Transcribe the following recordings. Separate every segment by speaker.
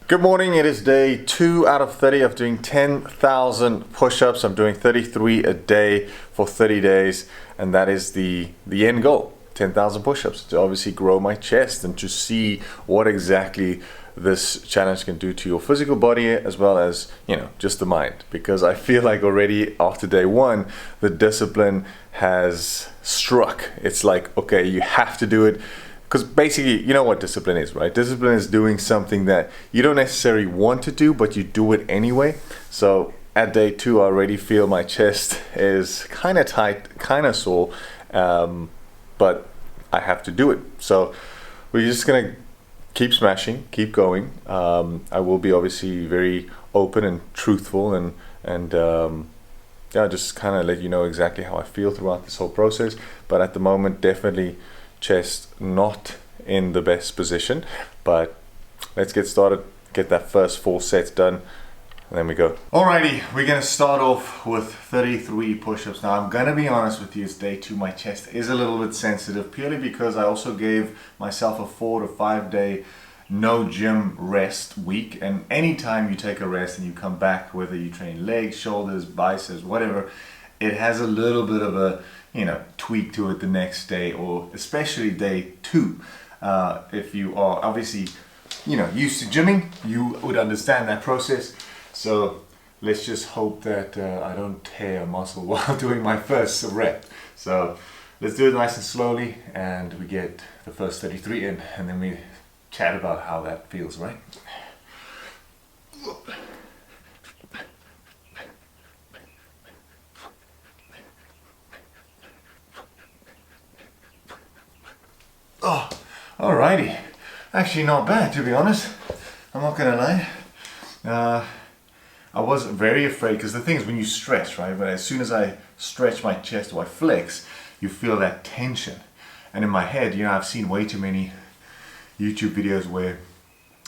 Speaker 1: Good morning, it is day 2 out of 30 of doing 10,000 push-ups. I'm doing 33 a day for 30 days, and that is the end goal, 10,000 push-ups, to obviously grow my chest and to see what exactly this challenge can do to your physical body as well as, just the mind. Because I feel like already after day 1, the discipline has struck. It's like, okay, you have to do it. Because basically, you know what discipline is, right? Discipline is doing something that you don't necessarily want to do, but you do it anyway. So at day 2, I already feel my chest is kind of tight, kind of sore, but I have to do it. So we're just going to keep smashing, keep going. I will be obviously very open and truthful and just kind of let you know exactly how I feel throughout this whole process. But at the moment, definitely chest not in the best position, but let's get started, get that first 4 sets done, and then we go. Alrighty, we're gonna start off with 33 push-ups. Now I'm gonna be honest with you, it's day 2, my chest is a little bit sensitive, purely because I also gave myself a 4 to 5 day no gym rest week, and anytime you take a rest and you come back, whether you train legs, shoulders, biceps, whatever, it has a little bit of a tweak to it the next day, or especially day 2. If you are obviously, used to gymming, you would understand that process. So let's just hope that I don't tear a muscle while doing my first rep. So let's do it nice and slowly, and we get the first 33 in, and then we chat about how that feels, right? Oh, alrighty. Actually not bad, to be honest. I'm not gonna lie. I was very afraid, because the thing is when you stretch, right? But as soon as I stretch my chest or I flex, you feel that tension. And in my head, I've seen way too many YouTube videos where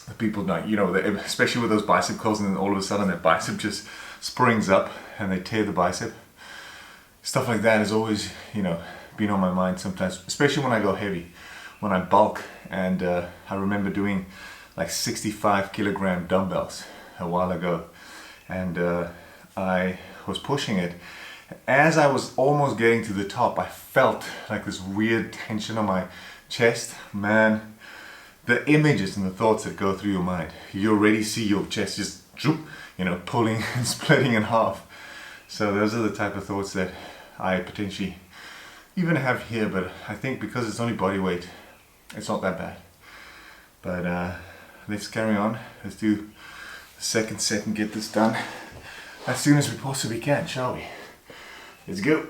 Speaker 1: the people, especially with those bicep curls, and then all of a sudden their bicep just springs up and they tear the bicep. Stuff like that has always, been on my mind sometimes, especially when I go heavy. When I bulk, and I remember doing like 65 kilogram dumbbells a while ago, and I was pushing it. As I was almost getting to the top, I felt like this weird tension on my chest. Man, the images and the thoughts that go through your mind, you already see your chest just droop, pulling and splitting in half. So those are the type of thoughts that I potentially even have here, but I think because it's only body weight, it's not that bad. But let's carry on. Let's do the second set and get this done as soon as we possibly can, shall we? Let's go.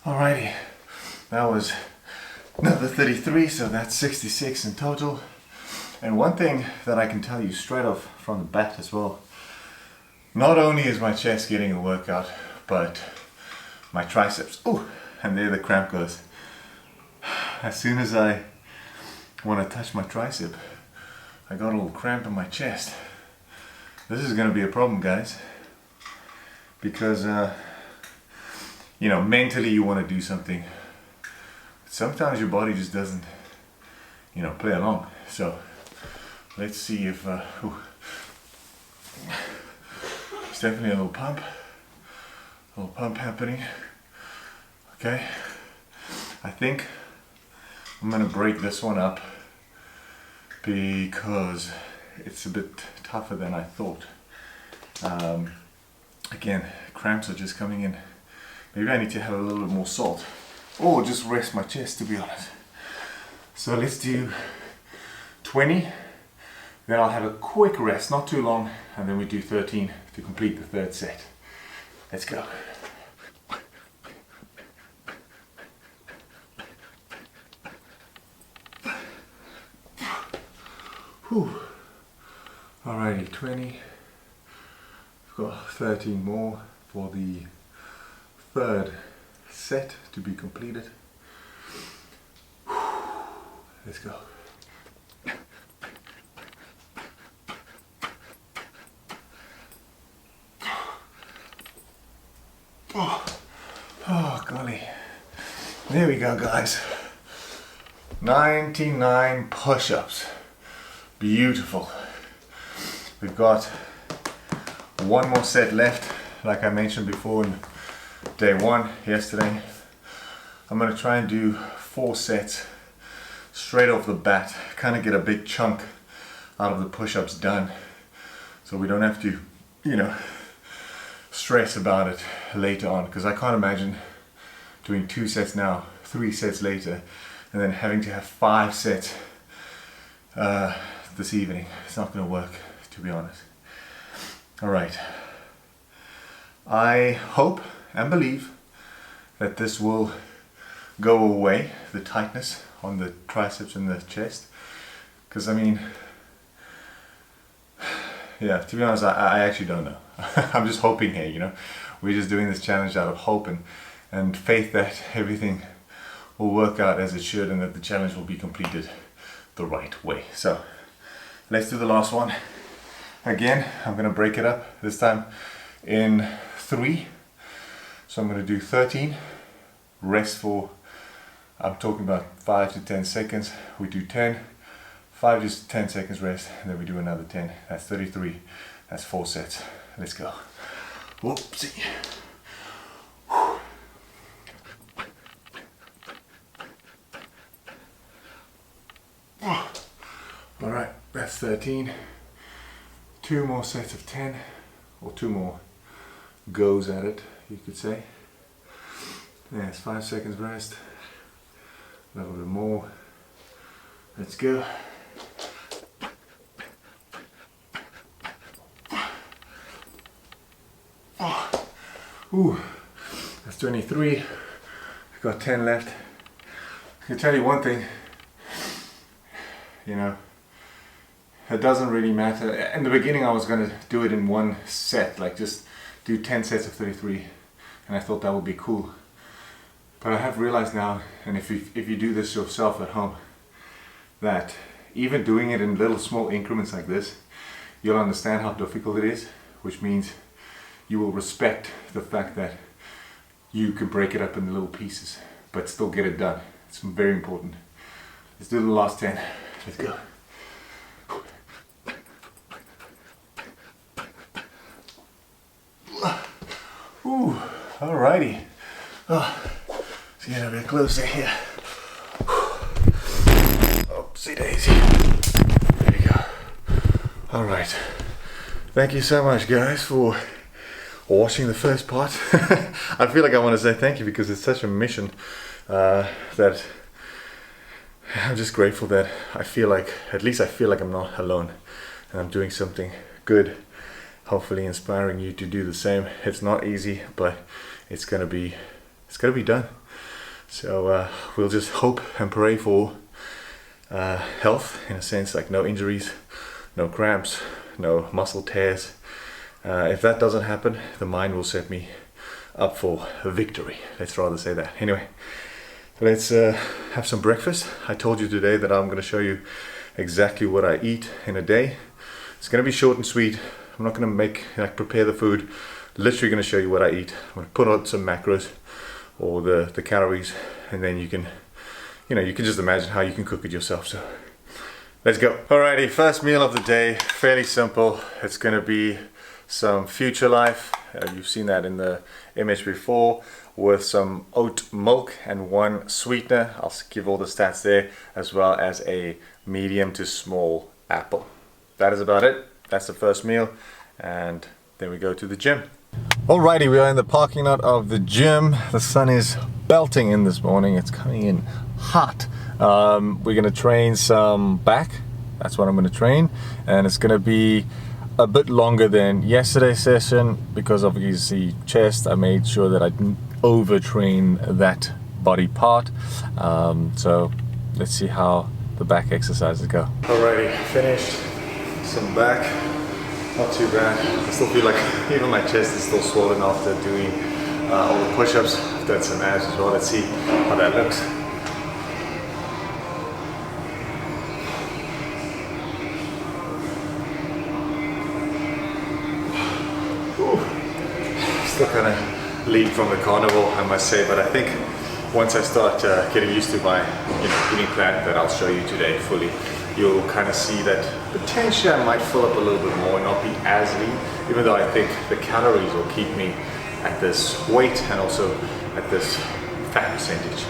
Speaker 1: Alrighty, that was another 33, so that's 66 in total. And one thing that I can tell you straight off from the bat as well, not only is my chest getting a workout, but my triceps. Oh, and there the cramp goes. As soon as I want to touch my tricep, I got a little cramp in my chest. This is going to be a problem, guys, because mentally you want to do something. Sometimes your body just doesn't, play along. So let's see if, it's definitely a little pump happening. Okay, I think I'm gonna break this one up because it's a bit tougher than I thought. Again, cramps are just coming in. Maybe I need to have a little bit more salt, or just rest my chest, to be honest. So let's do 20, then I'll have a quick rest, not too long, and then we do 13 to complete the third set. Let's go. Whew. Alrighty, 20. We've got 13 more for the third set to be completed. Let's go. Oh, golly. There we go, guys. 99 push-ups. Beautiful. We've got one more set left, like I mentioned before in day one yesterday. I'm going to try and do 4 sets straight off the bat, kind of get a big chunk out of the push-ups done, so we don't have to, you know, stress about it later on, because I can't imagine doing 2 sets now, 3 sets later, and then having to have 5 sets this evening. It's not going to work, to be honest. Alright, I hope and believe that this will go away, the tightness on the triceps and the chest, because I mean, yeah, to be honest, I actually don't know. I'm just hoping here, you know, we're just doing this challenge out of hope and faith that everything will work out as it should and that the challenge will be completed the right way. So let's do the last one. Again, I'm going to break it up, this time in 3. So I'm going to do 13, rest for, I'm talking about 5 to 10 seconds. We do 10, 5 to 10 seconds rest, and then we do another 10. That's 33. That's 4 sets. Let's go. Whoopsie. Alright, that's 13. 2 more sets of 10, or 2 more goes at it, you could say. Yeah, it's 5 seconds rest. A little bit more. Let's go. Ooh, that's 23. I've got 10 left. I can tell you one thing, you know, it doesn't really matter. In the beginning I was going to do it in 1 set, like just do 10 sets of 33, and I thought that would be cool. But I have realized now, and if you do this yourself at home, that even doing it in little small increments like this, you'll understand how difficult it is, which means you will respect the fact that you can break it up in little pieces, but still get it done. It's very important. Let's do the last 10. Let's go. Ooh, alrighty. Oh, let's get a bit closer here. Oopsie daisy. There you go. Alright. Thank you so much, guys, for watching the first part. I feel like I want to say thank you because it's such a mission that I'm just grateful that I feel like, at least I feel like I'm not alone and I'm doing something good, hopefully inspiring you to do the same. It's not easy, but it's gonna be done. So we'll just hope and pray for health, in a sense, like no injuries, no cramps, no muscle tears. If that doesn't happen, the mind will set me up for victory. Let's rather say that. Anyway, let's have some breakfast. I told you today that I'm going to show you exactly what I eat in a day. It's going to be short and sweet. I'm not going to prepare the food. Literally going to show you what I eat. I'm going to put out some macros or the calories, and then you can just imagine how you can cook it yourself. So let's go. Alrighty, first meal of the day, fairly simple. It's going to be some Future Life. You've seen that in the image before, with some oat milk and 1 sweetener. I'll give all the stats there, as well as a medium to small apple. That is about it. That's the first meal, and then we go to the gym. Alrighty, we are in the parking lot of the gym. The sun is belting in this morning. It's coming in hot. We're gonna train some back. That's what I'm gonna train, and it's gonna be a bit longer than yesterday's session because obviously chest, I made sure that I didn't overtrain that body part. So let's see how the back exercises go. Alrighty, finished some back. Not too bad. I still feel like even my chest is still swollen after doing all the push-ups. I've done some abs as well. Let's see how that looks. Still kind of lead from the carnival, I must say, but I think once I start getting used to my eating plan that I'll show you today fully, you'll kind of see that potentially I might fill up a little bit more and not be as lean, even though I think the calories will keep me at this weight and also at this fat percentage,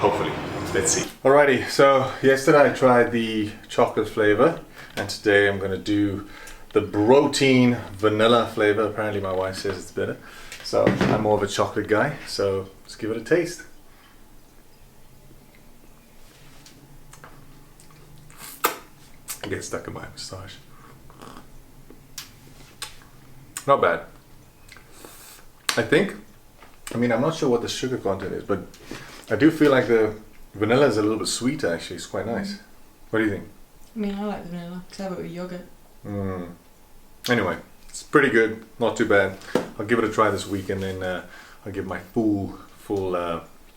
Speaker 1: hopefully. Let's see. Alrighty, so yesterday I tried the chocolate flavor and today I'm going to do the protein vanilla flavor. Apparently my wife says it's better, so I'm more of a chocolate guy, so let's give it a taste. It gets stuck in my moustache. Not bad. I'm not sure what the sugar content is, but I do feel like the vanilla is a little bit sweeter actually. It's quite nice. What do you think?
Speaker 2: I mean, I like the vanilla because I have it with yogurt.
Speaker 1: Anyway, it's pretty good, not too bad. I'll give it a try this week and then I'll give my full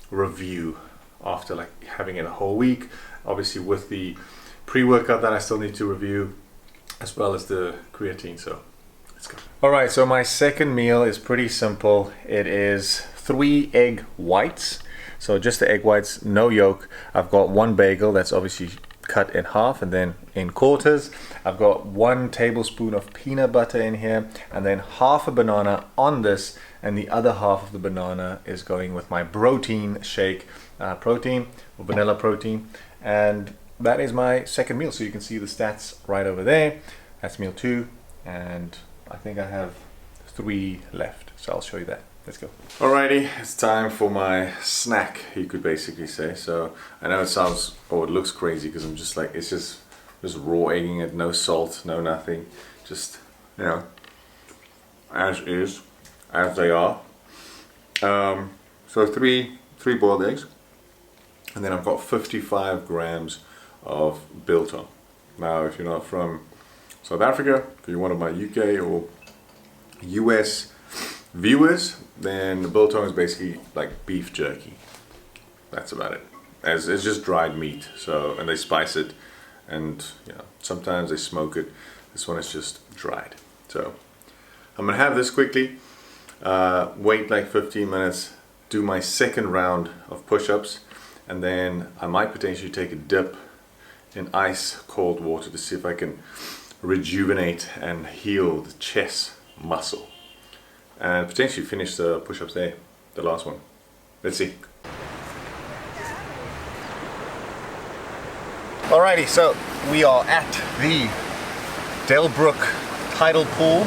Speaker 1: review after like having it a whole week. Obviously with the pre-workout that I still need to review, as well as the creatine, so let's go. Alright, so my second meal is pretty simple. It is 3 egg whites. So just the egg whites, no yolk. I've got 1 bagel that's obviously cut in half and then in quarters. I've got 1 tablespoon of peanut butter in here and then half a banana on this, and the other half of the banana is going with my protein shake, protein or vanilla protein, and that is my second meal. So you can see the stats right over there. That's meal 2, and I think I have 3 left, so I'll show you that. Let's go. Alrighty, it's time for my snack, you could basically say. So I know it sounds, it looks crazy because I'm just like, it's just raw egging it, no salt, no nothing, just, as is, as they are. So three boiled eggs, and then I've got 55 grams of biltong. Now, if you're not from South Africa, if you're one of my UK or US viewers, then the biltong is basically like beef jerky. That's about it. It's just dried meat. So, and they spice it, and sometimes they smoke it. This one is just dried. So I'm gonna have this quickly, wait like 15 minutes, do my second round of push-ups, and then I might potentially take a dip in ice cold water to see if I can rejuvenate and heal the chest muscle, and potentially finish the push-ups there, the last one. Let's see. Alrighty, so we are at the Delbrook tidal pool,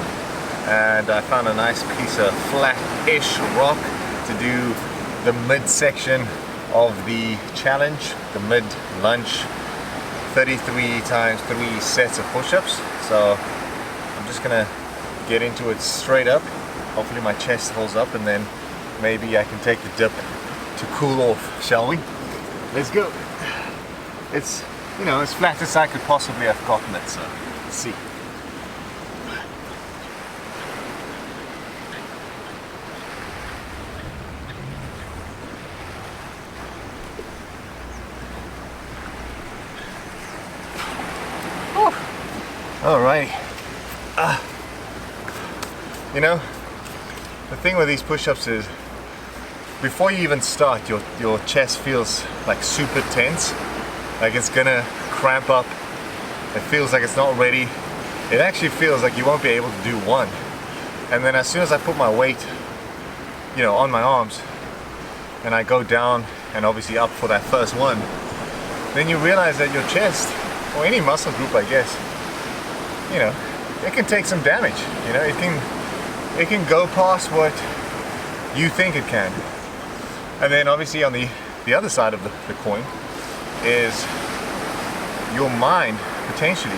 Speaker 1: and I found a nice piece of flat-ish rock to do the midsection of the challenge, the mid-lunge 33 times 3 sets of push-ups. So I'm just gonna get into it straight up. Hopefully my chest holds up, and then maybe I can take the dip to cool off, shall we? Let's go. It's, as flat as I could possibly have gotten it, so let's see. Alright. The thing with these push-ups is, before you even start, your chest feels like super tense, like it's gonna cramp up. It feels like it's not ready. It actually feels like you won't be able to do one. And then as soon as I put my weight, on my arms, and I go down and obviously up for that first one, then you realize that your chest, or any muscle group, I guess, it can take some damage. It can go past what you think it can. And then obviously on the other side of the coin is your mind potentially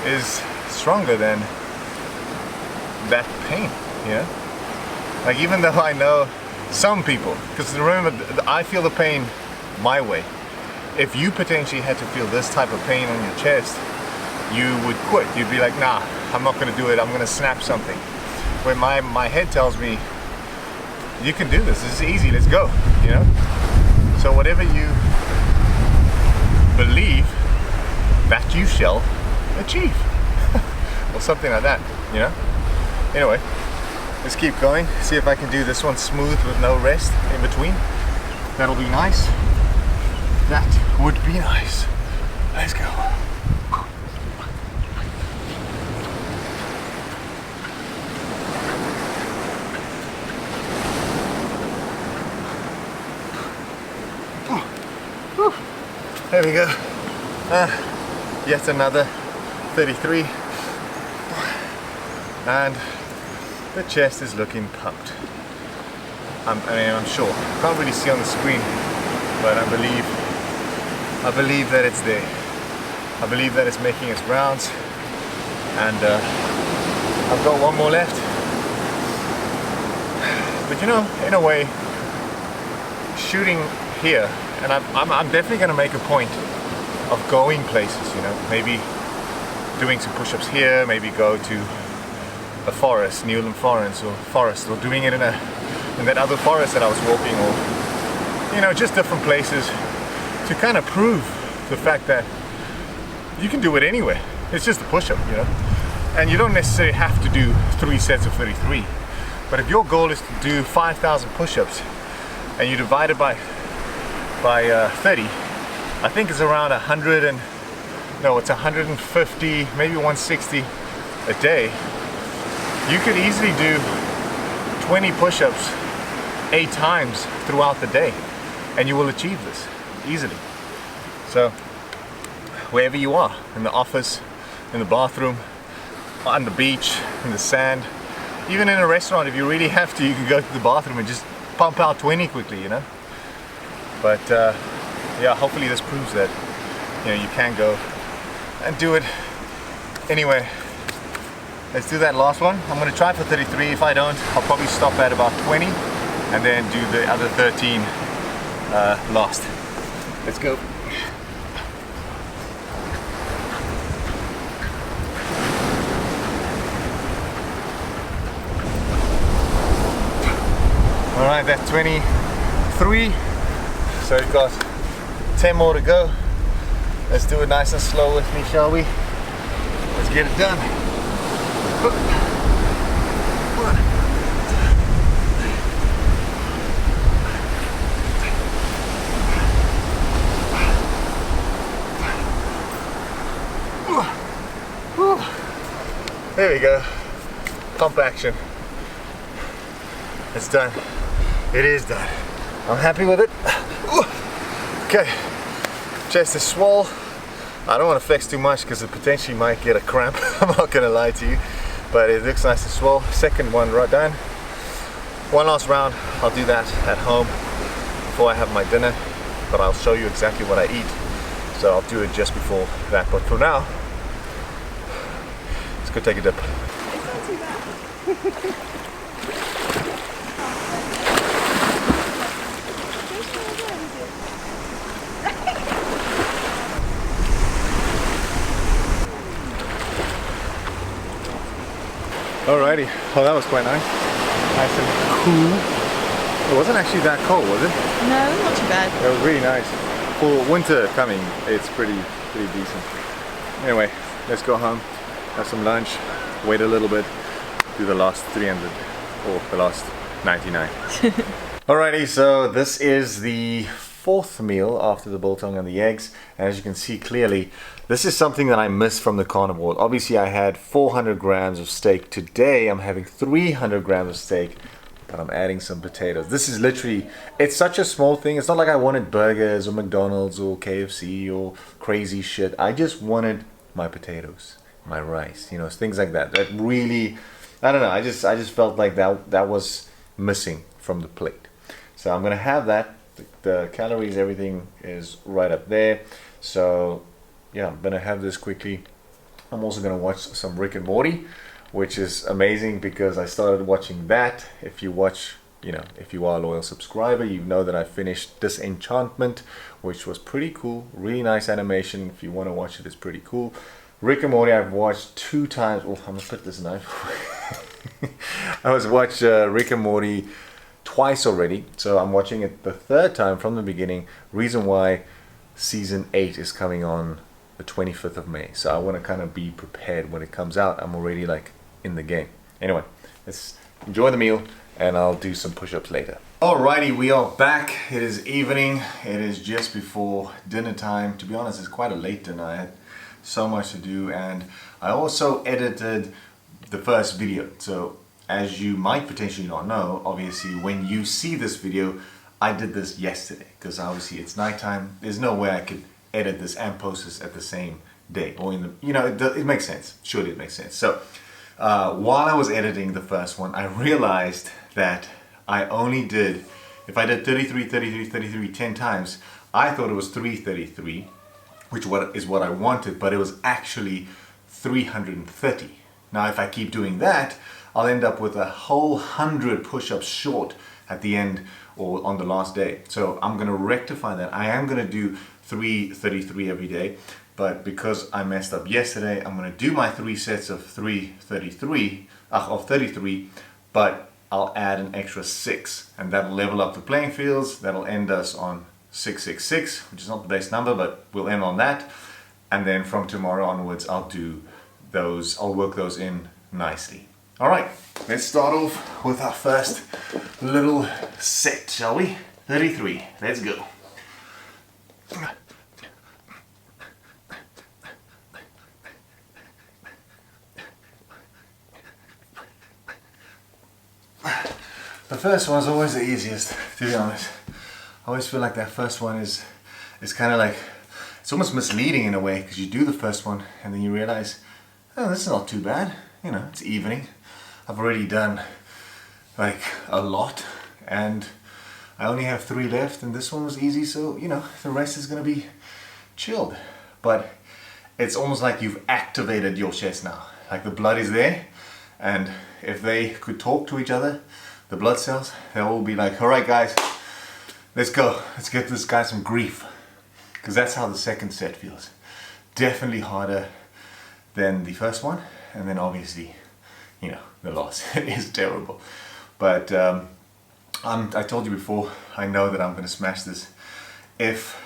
Speaker 1: is stronger than that pain. Like, even though I know some people, because remember, I feel the pain my way. If you potentially had to feel this type of pain on your chest, you would quit. You'd be like, nah, I'm not gonna do it, I'm gonna snap something. Where my head tells me, you can do this, this is easy, let's go, So whatever you believe, that you shall achieve. Or something like that, Anyway, let's keep going. See if I can do this one smooth with no rest in between. That'll be nice. That would be nice. Let's go. There we go. Yet another 33. And the chest is looking pumped. I mean, I'm sure. Can't really see on the screen, but I believe that it's there. I believe that it's making its rounds, and I've got one more left. But you know, in a way, shooting here, and I'm definitely going to make a point of going places. You know, maybe doing some push-ups here, maybe go to a forest, Newland Forest, or doing it in that other forest that I was walking, or you know, just different places to kind of prove the fact that you can do it anywhere. It's just a push-up, you know, and you don't necessarily have to do 3 sets of 33. But if your goal is to do 5,000 push-ups and you divide it by 30, I think it's around 100 and no, it's 150, maybe 160 a day. You could easily do 20 push-ups 8 times throughout the day, and you will achieve this easily. So wherever you are, in the office, in the bathroom, on the beach, in the sand, even in a restaurant, if you really have to, you can go to the bathroom and just pump out 20 quickly, you know. But yeah, hopefully this proves that, you know, you can go and do it anyway. Let's do that last one. I'm going to try for 33. If I don't, I'll probably stop at about 20 and then do the other 13 last. Let's go. Alright, that's 23. So we've got 10 more to go. Let's do it nice and slow with me, shall we? Let's get it done. There we go. Pump action. It's done. It is done. I'm happy with it. Okay. Chest is swole. I don't want to flex too much because it potentially might get a cramp. I'm not going to lie to you. But it looks nice and swole. Second one right done. One last round. I'll do that at home before I have my dinner. But I'll show you exactly what I eat. So I'll do it just before that. But for now, let's go take a dip.
Speaker 2: It's not too bad.
Speaker 1: Alrighty, well that was quite nice. Nice and cool. It wasn't actually that cold, was it?
Speaker 2: No, not too bad.
Speaker 1: It was really nice. For winter coming, it's pretty decent. Anyway, let's go home, have some lunch, wait a little bit, do the last 300 or the last 99. Alrighty, so this is the 4th meal after the biltong and the eggs, and as you can see clearly, this is something that I missed from the carnivore. Obviously I had 400 grams of steak. Today I'm having 300 grams of steak, but I'm adding some potatoes. This is literally, it's such a small thing. It's not like I wanted burgers or McDonald's or KFC or crazy shit. I just wanted my potatoes, my rice, you know, things like that. That really, I don't know, I just felt like that was missing from the plate. So I'm gonna have that. The calories, everything is right up there. So yeah, I'm gonna have this quickly. I'm also gonna watch some Rick and Morty, which is amazing because I started watching that. If you watch, you know, if you are a loyal subscriber, you know that I finished Disenchantment, which was pretty cool. Really nice animation. If you want to watch it, it's pretty cool. Rick and Morty I've watched 2 times. Oh, I'm gonna put this knife. I was watched Rick and Morty twice already, so I'm watching it the 3rd time from the beginning. Reason why season 8 is coming on the 25th of May, so I want to kind of be prepared when it comes out. I'm already like in the game. Anyway, let's enjoy the meal, and I'll do some push-ups later. Alrighty, we are back. It is evening. It is just before dinner time. To be honest, it's quite a late dinner. I had so much to do, and I also edited the first video. So as you might potentially not know, obviously when you see this video, I did this yesterday because obviously it's nighttime. There's no way I could edit this and post this at the same day, or in the, you know, it makes sense. Surely it makes sense. So while I was editing the first one, I realized that I only did, if I did 33, 33, 33 10 times, I thought it was 333, which is what I wanted, but it was actually 330. Now if I keep doing that, I'll end up with a whole 100 push-ups short at the end or on the last day. So I'm gonna rectify that. I am gonna do 333 every day, but because I messed up yesterday, I'm gonna do my 3 sets of 33, but I'll add an extra 6, and that'll level up the playing fields. That'll end us on 666, which is not the best number, but we'll end on that. And then from tomorrow onwards, I'll work those in nicely. All right, let's start off with our first little set, shall we? 33, let's go. The first one's always the easiest, to be honest. I always feel like that first one is kind of like, it's almost misleading in a way, because you do the first one and then you realize, oh, this is not too bad. You know, it's evening. I've already done like a lot and I only have 3 left, and this one was easy, so you know, the rest is gonna be chilled. But it's almost like you've activated your chest now. Like the blood is there, and if they could talk to each other, the blood cells, they'll all be like, all right guys, let's go. Let's get this guy some grief. Because that's how the second set feels. Definitely harder than the first one. And then obviously, you know, the loss is terrible. But I told you before, I know that I'm going to smash this if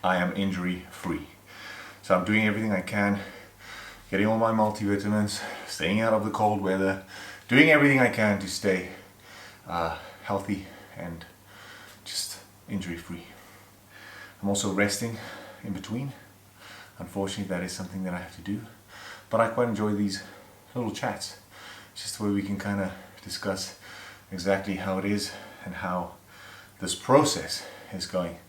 Speaker 1: I am injury free. So I'm doing everything I can, getting all my multivitamins, staying out of the cold weather, doing everything I can to stay healthy and just injury free. I'm also resting in between. Unfortunately, that is something that I have to do, but I quite enjoy these little chats, just where we can kind of discuss exactly how it is and how this process is going.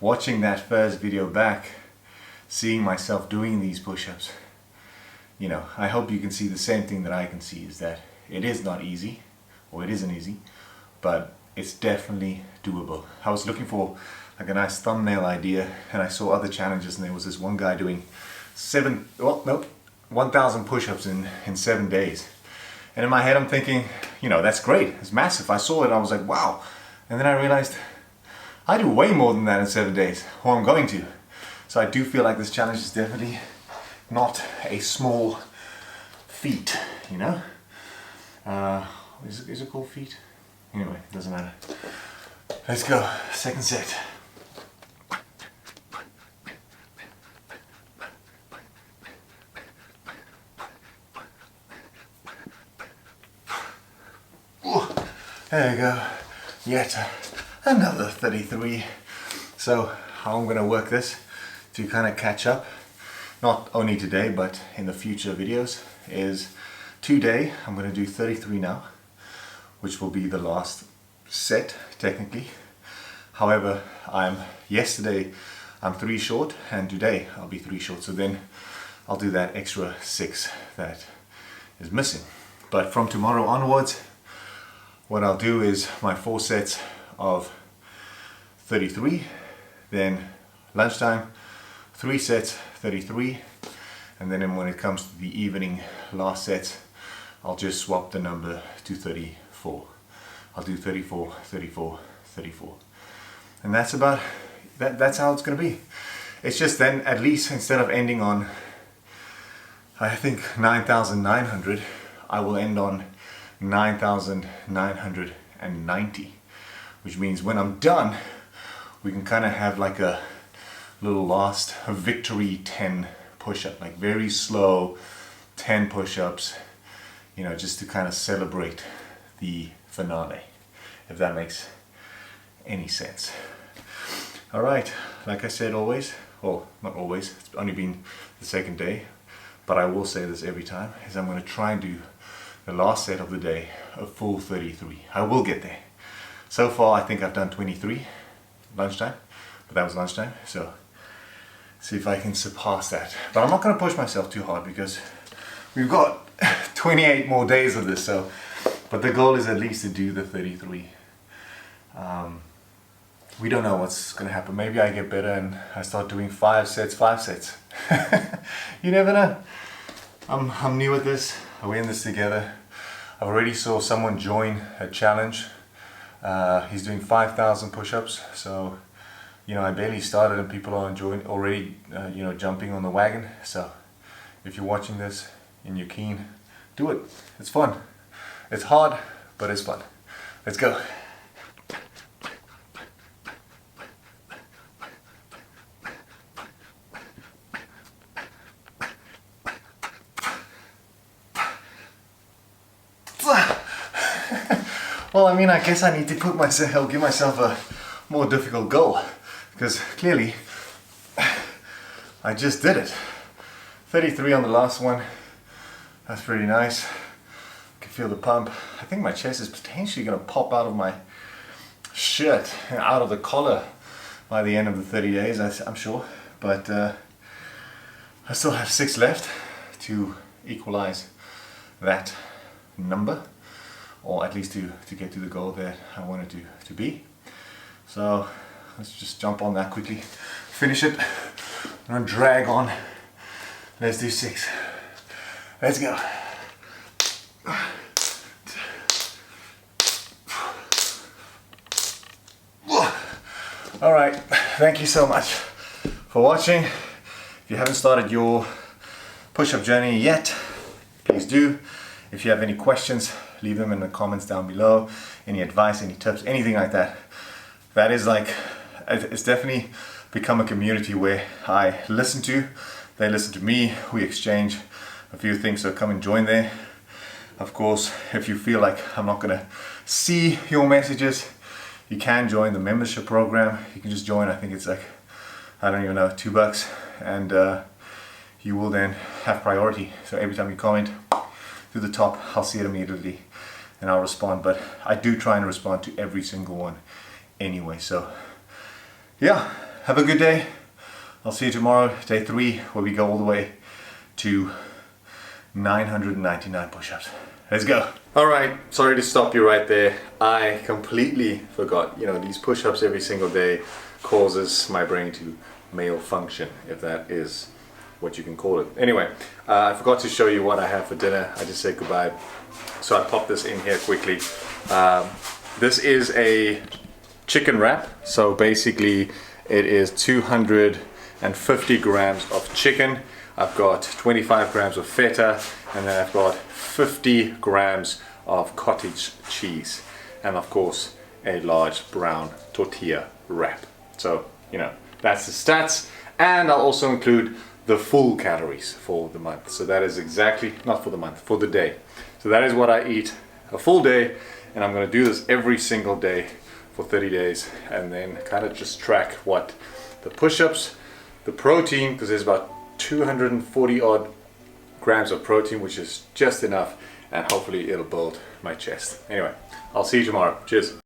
Speaker 1: Watching that first video back, seeing myself doing these push-ups, you know, I hope you can see the same thing that I can see, is that it is not easy, or it isn't easy, but it's definitely doable. I was looking for like a nice thumbnail idea, and I saw other challenges, and there was this one guy doing 1,000 push-ups in 7 days. And in my head I'm thinking, you know, that's great, it's massive. I saw it, I was like, wow. And then I realized I do way more than that in 7 days, or I'm going to. So I do feel like this challenge is definitely not a small feat, you know? Is it called feat? Anyway, it doesn't matter. Let's go, second set. There you go, yet another 33. So how I'm going to work this to kind of catch up, not only today but in the future videos, is today I'm going to do 33 now, which will be the last set technically. However, yesterday I'm 3 short, and today I'll be 3 short, so then I'll do that extra 6 that is missing. But from tomorrow onwards, what I'll do is my 4 sets of 33, then lunchtime 3 sets 33, and then when it comes to the evening last sets, I'll just swap the number to 34. I'll do 34, 34, 34. And that's about that's how it's going to be. It's just then, at least instead of ending on, I think, 9,900, I will end on 9,990, which means when I'm done, we can kind of have like a little last victory 10 push-up, like very slow 10 push-ups, you know, just to kind of celebrate the finale, if that makes any sense. Alright, like I said always, well, not always, it's only been the second day, but I will say this every time, is I'm going to try and do the last set of the day a full 33. I will get there. So far I think I've done 23 lunchtime, but that was lunchtime, so see if I can surpass that. But I'm not going to push myself too hard because we've got 28 more days of this, so but the goal is at least to do the 33. We don't know what's going to happen. Maybe I get better and I start doing 5 sets. You never know. I'm new at this. We're in this together. I already saw someone join a challenge. He's doing 5,000 push-ups. So, you know, I barely started and people are enjoying already, you know, jumping on the wagon. So, if you're watching this and you're keen, do it. It's fun. It's hard, but it's fun. Let's go. Well, I mean, I guess I need to give myself a more difficult goal, because clearly I just did it. 33 on the last one. That's pretty nice. I can feel the pump. I think my chest is potentially going to pop out of my shirt, out of the collar by the end of the 30 days, I'm sure. But I still have 6 left to equalize that number, or at least to get to the goal that I wanted to be. So let's just jump on that quickly, finish it. I'm gonna drag on. Let's do 6. Let's go. All right, thank you so much for watching. If you haven't started your push-up journey yet, please do. If you have any questions, leave them in the comments down below. Any advice, any tips, anything like that. That is like, it's definitely become a community where I listen to, they listen to me, we exchange a few things, so come and join there. Of course, if you feel like I'm not gonna see your messages, you can join the membership program. You can just join, I think it's like, I don't even know, $2, and you will then have priority. So every time you comment to the top, I'll see it immediately and I'll respond. But I do try and respond to every single one anyway. So yeah, have a good day. I'll see you tomorrow, day 3, where we go all the way to 999 push-ups. Let's go. All right, sorry to stop you right there. I completely forgot, you know, these push-ups every single day causes my brain to malfunction, if that is what you can call it. Anyway, I forgot to show you what I have for dinner. I just said goodbye, so I popped this in here quickly. This is a chicken wrap. So basically it is 250 grams of chicken. I've got 25 grams of feta, and then I've got 50 grams of cottage cheese, and of course a large brown tortilla wrap. So, you know, that's the stats, and I'll also include the full calories for the month. So that is exactly, not for the month, for the day. So that is what I eat a full day, and I'm going to do this every single day for 30 days, and then kind of just track what the push-ups, the protein, because there's about 240 odd grams of protein, which is just enough, and hopefully it'll build my chest. Anyway, I'll see you tomorrow. Cheers.